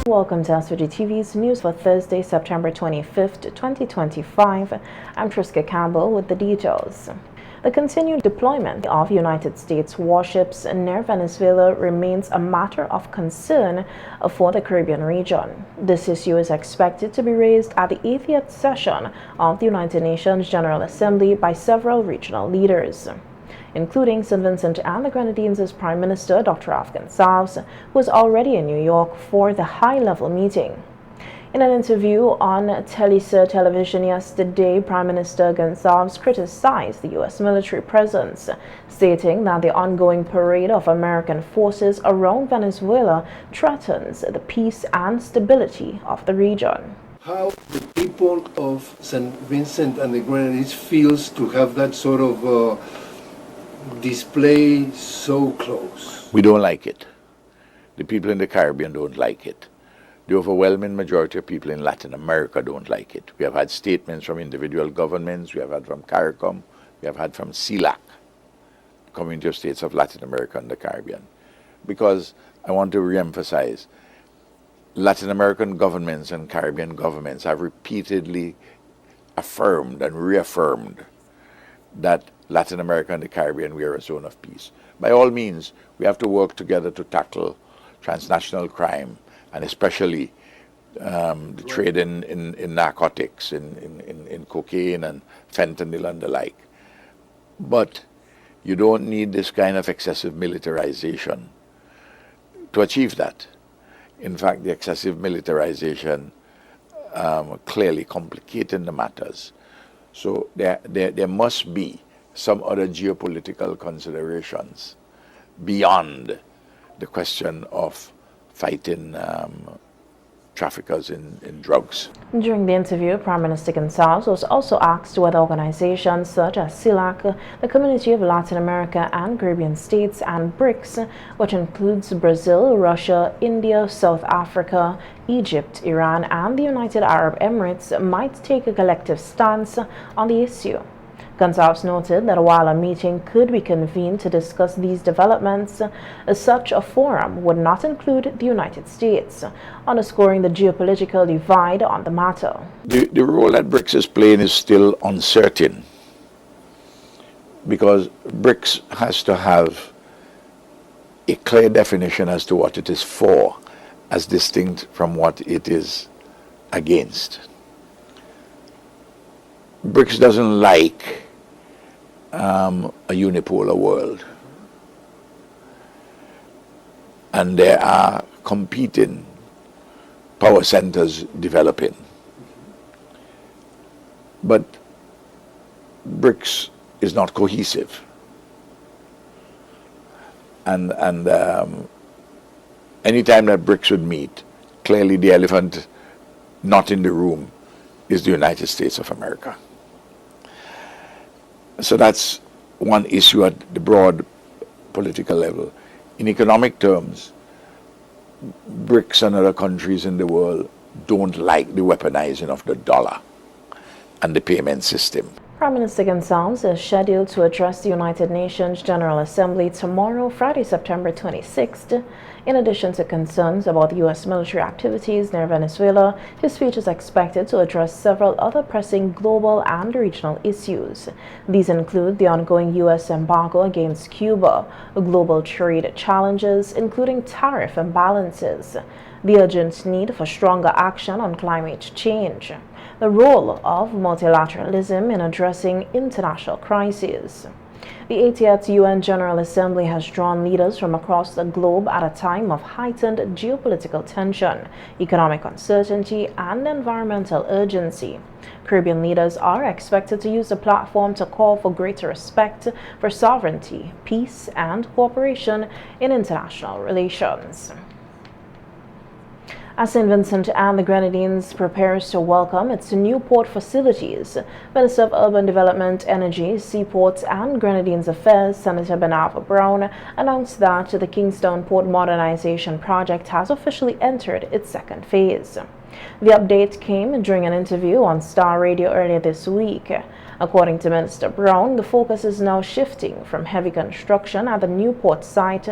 Welcome to SVG-TV's news for Thursday, September 25th, 2025. I'm Triska Campbell with the details. The continued deployment of United States warships near Venezuela remains a matter of concern for the Caribbean region. This issue is expected to be raised at the 80th session of the United Nations General Assembly by several regional leaders, including St. Vincent and the Grenadines' Prime Minister, Dr. Gonçalves, who is already in New York for the high-level meeting. In an interview on Telesur television yesterday, Prime Minister Gonçalves criticized the U.S. military presence, stating that the ongoing parade of American forces around Venezuela threatens the peace and stability of the region. How the people of St. Vincent and the Grenadines feels to have that sort of display so close? We don't like it. The people in the Caribbean don't like it. The overwhelming majority of people in Latin America don't like it. We have had statements from individual governments, we have had from CARICOM, we have had from CELAC, Community of States of Latin America and the Caribbean. Because I want to re-emphasize, Latin American governments and Caribbean governments have repeatedly affirmed and reaffirmed that Latin America and the Caribbean, we are a zone of peace. By all means, we have to work together to tackle transnational crime, and especially the trade in narcotics, in cocaine and fentanyl and the like. But you don't need this kind of excessive militarization to achieve that. In fact, the excessive militarization clearly complicating the matters. So there must be some other geopolitical considerations beyond the question of fighting traffickers in drugs. During the interview, Prime Minister Gonçalves was also asked whether organizations such as CELAC, the Community of Latin America and Caribbean States, and BRICS, which includes Brazil, Russia, India, South Africa, Egypt, Iran, and the United Arab Emirates, might take a collective stance on the issue. Gonçalves noted that while a meeting could be convened to discuss these developments, such a forum would not include the United States, underscoring the geopolitical divide on the matter. The role that BRICS is playing is still uncertain, because BRICS has to have a clear definition as to what it is for, as distinct from what it is against. BRICS doesn't like a unipolar world, and there are competing power centers developing. But BRICS is not cohesive, and anytime that BRICS would meet, clearly the elephant not in the room is the United States of America. So that's one issue at the broad political level. In economic terms, BRICS and other countries in the world don't like the weaponizing of the dollar and the payment system. Prime Minister Gonçalves is scheduled to address the United Nations General Assembly tomorrow, Friday, September 26th. In addition to concerns about U.S. military activities near Venezuela, his speech is expected to address several other pressing global and regional issues. These include the ongoing U.S. embargo against Cuba, global trade challenges, including tariff imbalances, the urgent need for stronger action on climate change, the role of multilateralism in addressing international crises. The 80th UN General Assembly has drawn leaders from across the globe at a time of heightened geopolitical tension, economic uncertainty, and environmental urgency. Caribbean leaders are expected to use the platform to call for greater respect for sovereignty, peace, and cooperation in international relations. As St. Vincent and the Grenadines prepares to welcome its new port facilities, Minister of Urban Development, Energy, Seaports and Grenadines Affairs, Senator Bernard Brown, announced that the Kingstown Port Modernization Project has officially entered its second phase. The update came during an interview on Star Radio earlier this week. According to Minister Brown, the focus is now shifting from heavy construction at the new port site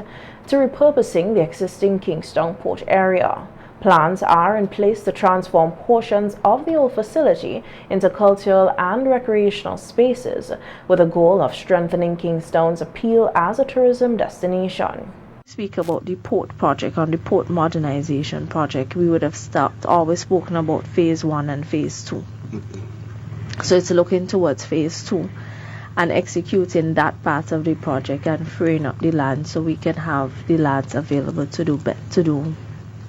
to repurposing the existing Kingstown port area. Plans are in place to transform portions of the old facility into cultural and recreational spaces, with a goal of strengthening Kingstown's appeal as a tourism destination. Speak about the port project, on the port modernization project, we would have always spoken about phase 1 and phase 2. So it's looking towards phase 2 and executing that part of the project and freeing up the land so we can have the lands available to do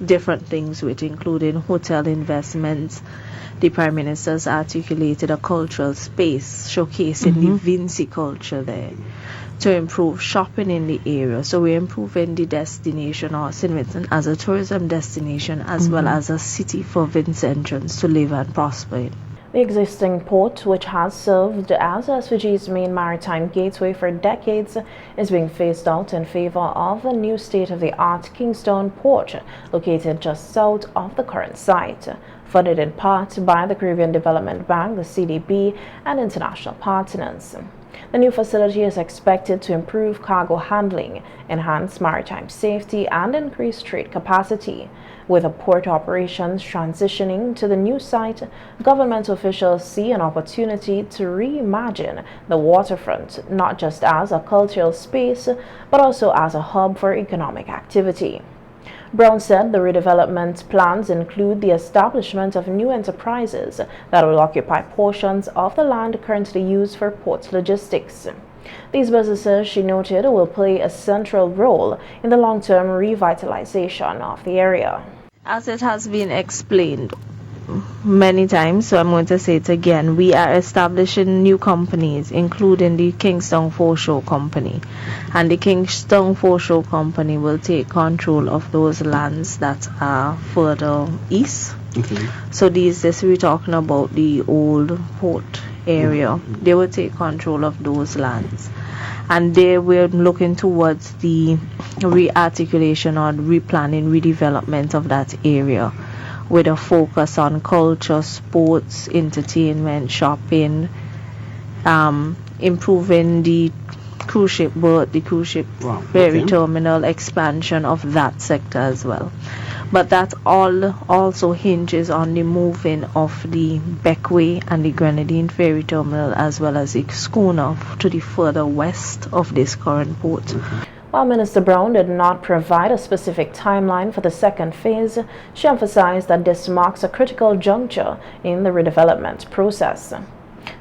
different things with, including hotel investments. The Prime Minister's articulated a cultural space showcasing the Vinci culture there, to improve shopping in the area. So we're improving the destination or St. Vincent as a tourism destination as well as a city for Vincentians to live and prosper in. The existing port, which has served as SVG's main maritime gateway for decades, is being phased out in favor of a new state-of-the-art Kingstown port located just south of the current site, funded in part by the Caribbean Development Bank, the CDB, and international partners. The new facility is expected to improve cargo handling, enhance maritime safety, and increase trade capacity. With the port operations transitioning to the new site, government officials see an opportunity to reimagine the waterfront not just as a cultural space, but also as a hub for economic activity. Brown said the redevelopment plans include the establishment of new enterprises that will occupy portions of the land currently used for port logistics. These businesses, she noted, will play a central role in the long-term revitalization of the area. As it has been explained many times, so I'm going to say it again, we are establishing new companies, including the Kingstown Foreshore Company, and the Kingstown Foreshore Company will take control of those lands that are further east. So this we're talking about the old port area. They will take control of those lands, and they were looking towards the rearticulation or replanning, redevelopment of that area, with a focus on culture, sports, entertainment, shopping, improving the cruise ship berth, the cruise ship ferry terminal, expansion of that sector as well. But that all also hinges on the moving of the Beckway and the Grenadine ferry terminal, as well as the schooner to the further west of this current port. While Minister Brown did not provide a specific timeline for the second phase, she emphasized that this marks a critical juncture in the redevelopment process.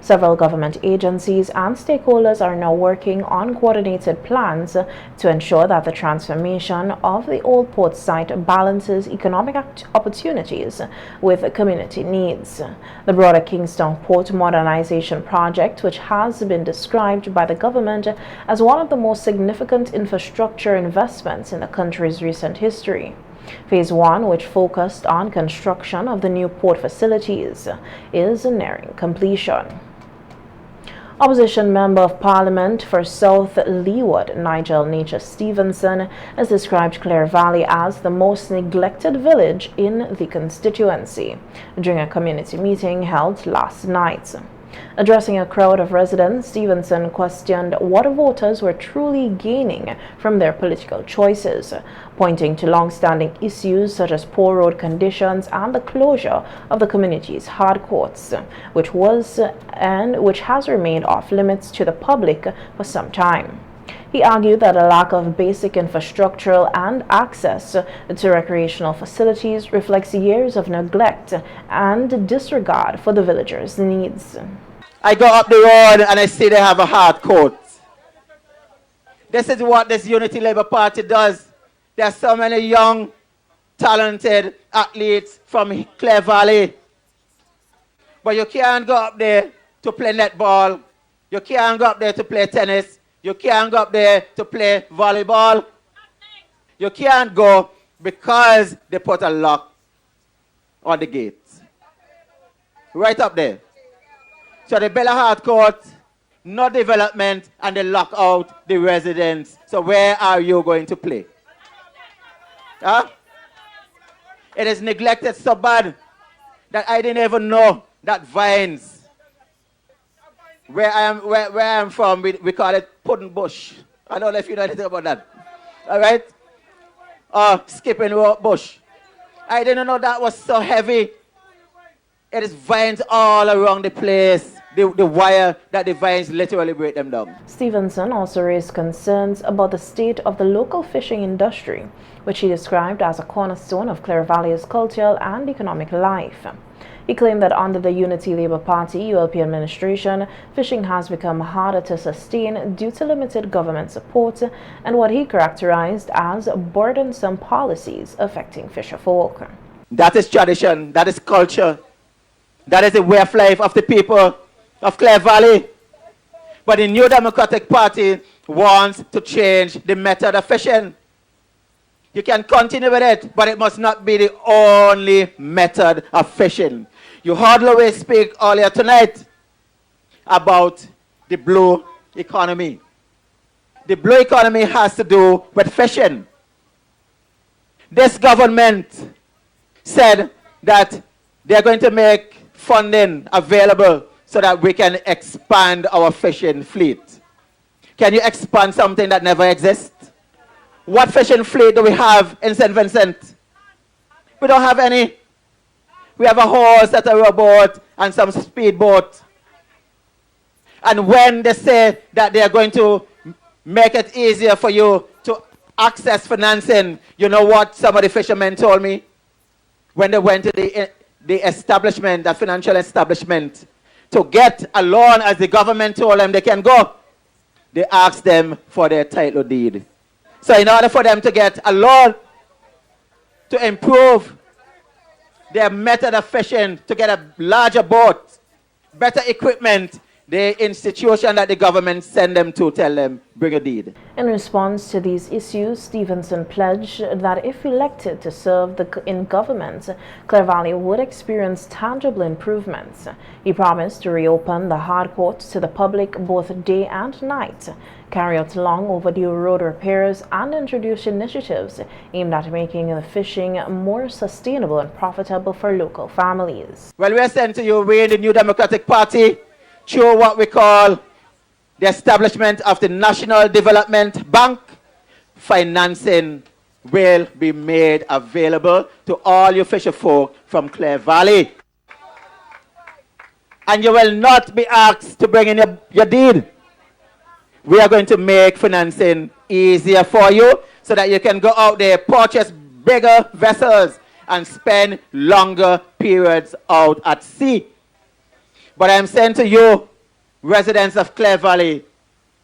Several government agencies and stakeholders are now working on coordinated plans to ensure that the transformation of the old port site balances economic opportunities with community needs. The broader Kingstown Port Modernization Project, which has been described by the government as one of the most significant infrastructure investments in the country's recent history. Phase 1, which focused on construction of the new port facilities, is nearing completion. Opposition Member of Parliament for South Leeward, Nigel Nature Stevenson, has described Clare Valley as the most neglected village in the constituency during a community meeting held last night. Addressing a crowd of residents, Stevenson questioned what voters were truly gaining from their political choices, pointing to long-standing issues such as poor road conditions and the closure of the community's hard courts, which has remained off-limits to the public for some time. He argued that a lack of basic infrastructural and access to recreational facilities reflects years of neglect and disregard for the villagers' needs. I go up the road and I see they have a hard court. This is what this Unity Labour Party does. There are so many young, talented athletes from Clare Valley. But you can't go up there to play netball. You can't go up there to play tennis. You can't go up there to play volleyball. You can't go because they put a lock on the gate. Right up there. So they build a hard court, no development, and they lock out the residents. So where are you going to play? Huh? It is neglected so bad that I didn't even know that Vines, where I am from, we call it Pudding Bush. I don't know if you know anything about that. All right? Skipping Bush. I didn't know that was so heavy. It is vines all around the place. The wire that the vines literally break them down. Stevenson also raised concerns about the state of the local fishing industry, which he described as a cornerstone of Clare Valley's cultural and economic life. He claimed that under the Unity Labour Party ULP administration, fishing has become harder to sustain due to limited government support and what he characterized as burdensome policies affecting fisherfolk. That is tradition, that is culture, that is the way of life of the people of Clare Valley. But the New Democratic Party wants to change the method of fishing. You can continue with it, but it must not be the only method of fishing. You heard Louis speak earlier tonight about the blue economy. The blue economy has to do with fishing. This government said that they're going to make funding available so that we can expand our fishing fleet. Can you expand something that never exists? What fishing fleet do we have in St. Vincent? We don't have any. We have a horse at a rowboat and some speedboat. And when they say that they are going to make it easier for you to access financing, you know what some of the fishermen told me? When they went to the establishment, the financial establishment, to get a loan, as the government told them they can go, they asked them for their title deed. So in order for them to get a loan to improve their method of fishing, to get a larger boat, better equipment, the institution that the government send them to tell them, bring a deed. In response to these issues, Stevenson pledged that if elected to serve in government, Clare Valley would experience tangible improvements. He promised to reopen the hard courts to the public both day and night, carry out long overdue road repairs, and introduce initiatives aimed at making the fishing more sustainable and profitable for local families. Well, we are saying to you, we in the New Democratic Party, through what we call the establishment of the National Development Bank, financing will be made available to all you fisher folk from Clare Valley. And you will not be asked to bring in your deed. We are going to make financing easier for you so that you can go out there, purchase bigger vessels, and spend longer periods out at sea. But I'm saying to you, residents of Clare Valley,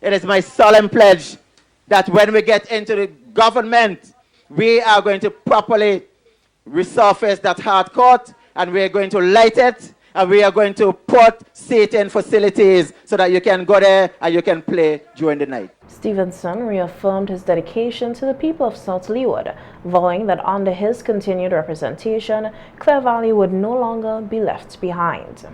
it is my solemn pledge that when we get into the government, we are going to properly resurface that hard court, and we are going to light it, and we are going to put seating facilities so that you can go there and you can play during the night. Stevenson reaffirmed his dedication to the people of South Leeward, vowing that under his continued representation, Clare Valley would no longer be left behind.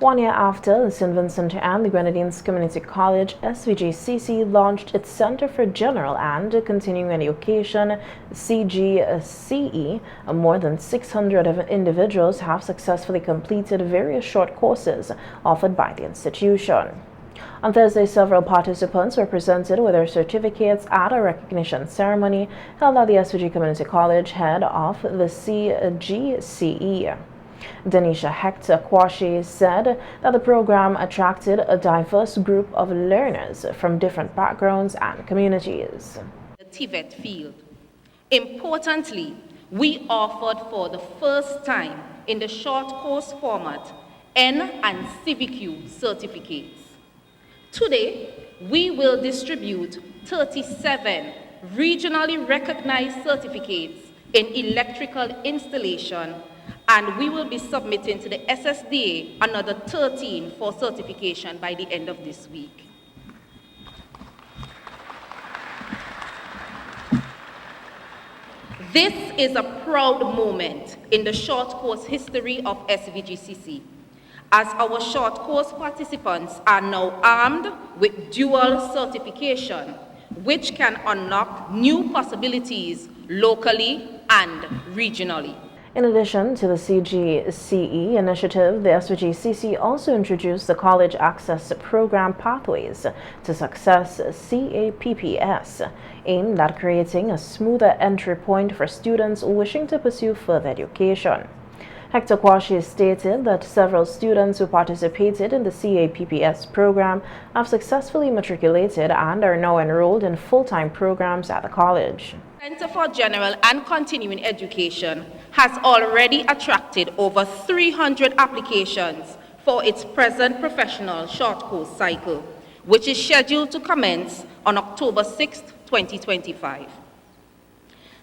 1 year after, the St. Vincent and the Grenadines Community College, SVG-CC, launched its Center for General and Continuing Education, CGCE, more than 600 individuals have successfully completed various short courses offered by the institution. On Thursday, several participants were presented with their certificates at a recognition ceremony held at the SVG Community College head of the CGCE. Denisha Hector Kwashi said that the program attracted a diverse group of learners from different backgrounds and communities. The TVET field. Importantly, we offered for the first time in the short course format N and CVQ certificates. Today, we will distribute 37 regionally recognized certificates in electrical installation, and we will be submitting to the SSDA another 13 for certification by the end of this week. This is a proud moment in the short course history of SVGCC, as our short course participants are now armed with dual certification, which can unlock new possibilities locally and regionally. In addition to the CGCE initiative, the SVG-CC also introduced the College Access Program Pathways to Success CAPPS, aimed at creating a smoother entry point for students wishing to pursue further education. Hector Kwashi stated that several students who participated in the CAPPS program have successfully matriculated and are now enrolled in full-time programs at the college. Center for General and Continuing Education has already attracted over 300 applications for its present professional short course cycle, which is scheduled to commence on October 6, 2025.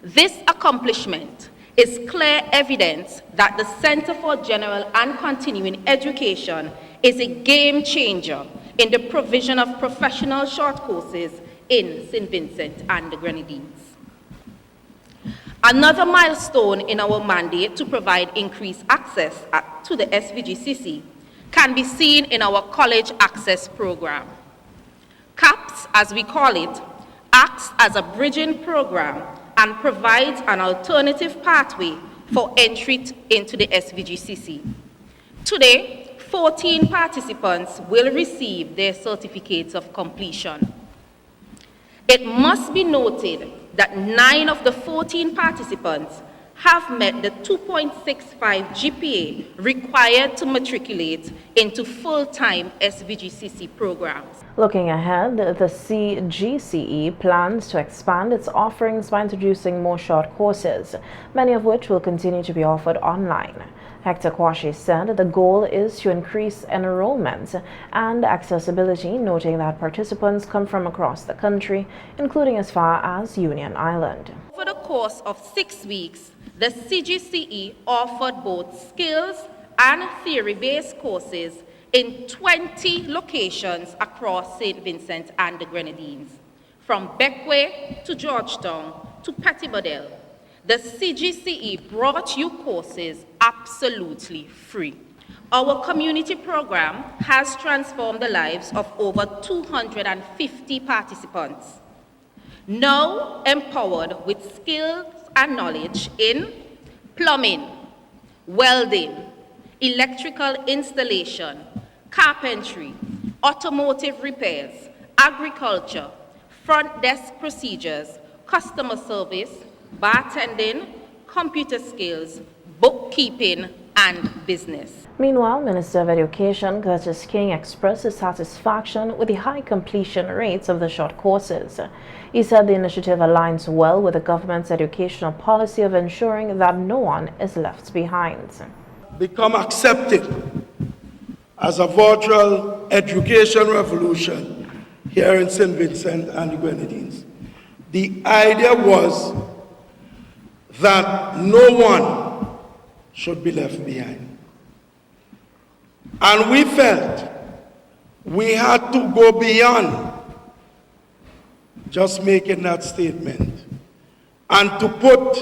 This accomplishment is clear evidence that the Center for General and Continuing Education is a game changer in the provision of professional short courses in St. Vincent and the Grenadines. Another milestone in our mandate to provide increased access to the SVG-CC can be seen in our College Access Program. CAPS, as we call it, acts as a bridging program and provides an alternative pathway for entry into the SVG-CC. Today, 14 participants will receive their certificates of completion. It must be noted that 9 of the 14 participants have met the 2.65 GPA required to matriculate into full-time SVG-CC programs. Looking ahead, the CGCE plans to expand its offerings by introducing more short courses, many of which will continue to be offered online. Hector Kwashi said the goal is to increase enrollment and accessibility, noting that participants come from across the country, including as far as Union Island. Over the course of 6 weeks, the CGCE offered both skills and theory-based courses in 20 locations across St. Vincent and the Grenadines, from Beckway to Georgetown to Pettibodale. The CGCE brought you courses absolutely free. Our community program has transformed the lives of over 250 participants, now empowered with skills and knowledge in plumbing, welding, electrical installation, carpentry, automotive repairs, agriculture, front desk procedures, customer service, bartending, computer skills, bookkeeping, and business. Meanwhile, Minister of Education Curtis King expressed his satisfaction with the high completion rates of the short courses. He said the initiative aligns well with the government's educational policy of ensuring that no one is left behind. Become accepted as a virtual education revolution here in St. Vincent and the Grenadines. The idea was that no one should be left behind. And we felt we had to go beyond just making that statement and to put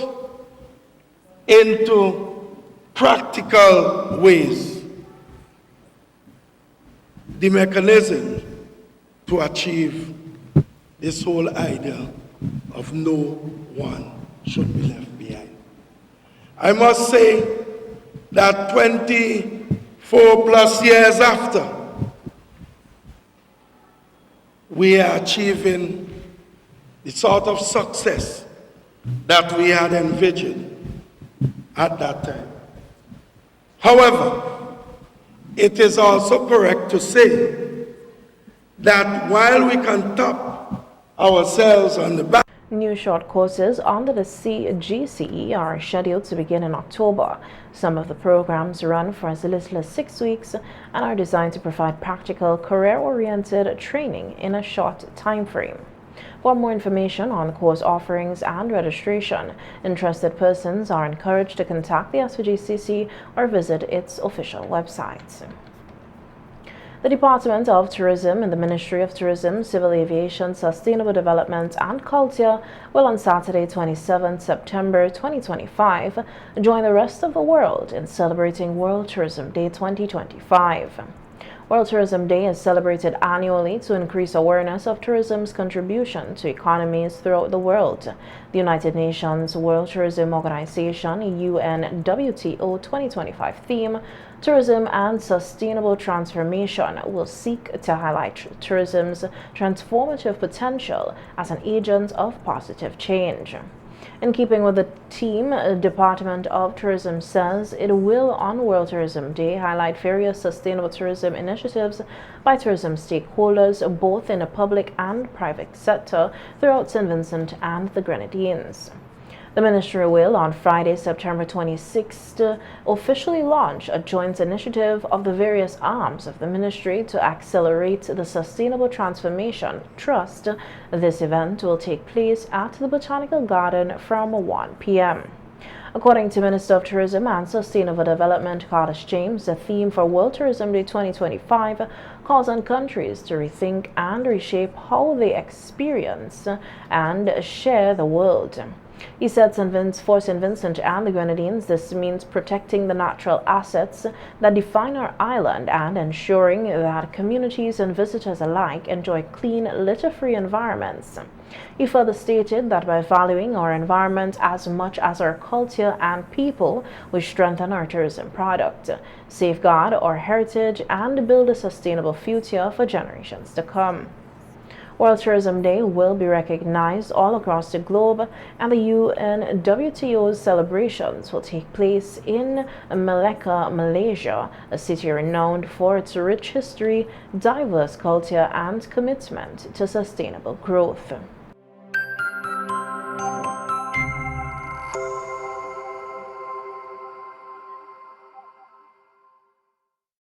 into practical ways the mechanism to achieve this whole idea of no one should be left behind. I must say that 24 plus years after, we are achieving the sort of success that we had envisioned at that time. However, it is also correct to say that while we can tap ourselves on the back, New short courses under the CGCE are scheduled to begin in October. Some of the programs run for as little as 6 weeks and are designed to provide practical, career-oriented training in a short time frame. For more information on course offerings and registration, interested persons are encouraged to contact the SVG-CC or visit its official website. The Department of Tourism and the Ministry of Tourism, Civil Aviation, Sustainable Development and Culture will on Saturday, 27 September 2025, join the rest of the world in celebrating World Tourism Day 2025. World Tourism Day is celebrated annually to increase awareness of tourism's contribution to economies throughout the world. The United Nations World Tourism Organization UNWTO 2025 theme, Tourism and Sustainable Transformation, will seek to highlight tourism's transformative potential as an agent of positive change. In keeping with the theme, the Department of Tourism says it will, on World Tourism Day, highlight various sustainable tourism initiatives by tourism stakeholders, both in the public and private sector, throughout St. Vincent and the Grenadines. The ministry will, on Friday, September 26th, officially launch a joint initiative of the various arms of the ministry to accelerate the Sustainable Transformation Trust. This event will take place at the Botanical Garden from 1 p.m. According to Minister of Tourism and Sustainable Development Carlos James, the theme for World Tourism Day 2025 calls on countries to rethink and reshape how they experience and share the world. He said for St. Vincent and the Grenadines, this means protecting the natural assets that define our island and ensuring that communities and visitors alike enjoy clean, litter-free environments. He further stated that by valuing our environment as much as our culture and people, we strengthen our tourism product, safeguard our heritage, and build a sustainable future for generations to come. World Tourism Day will be recognized all across the globe, and the UNWTO's celebrations will take place in Malacca, Malaysia, a city renowned for its rich history, diverse culture, and commitment to sustainable growth.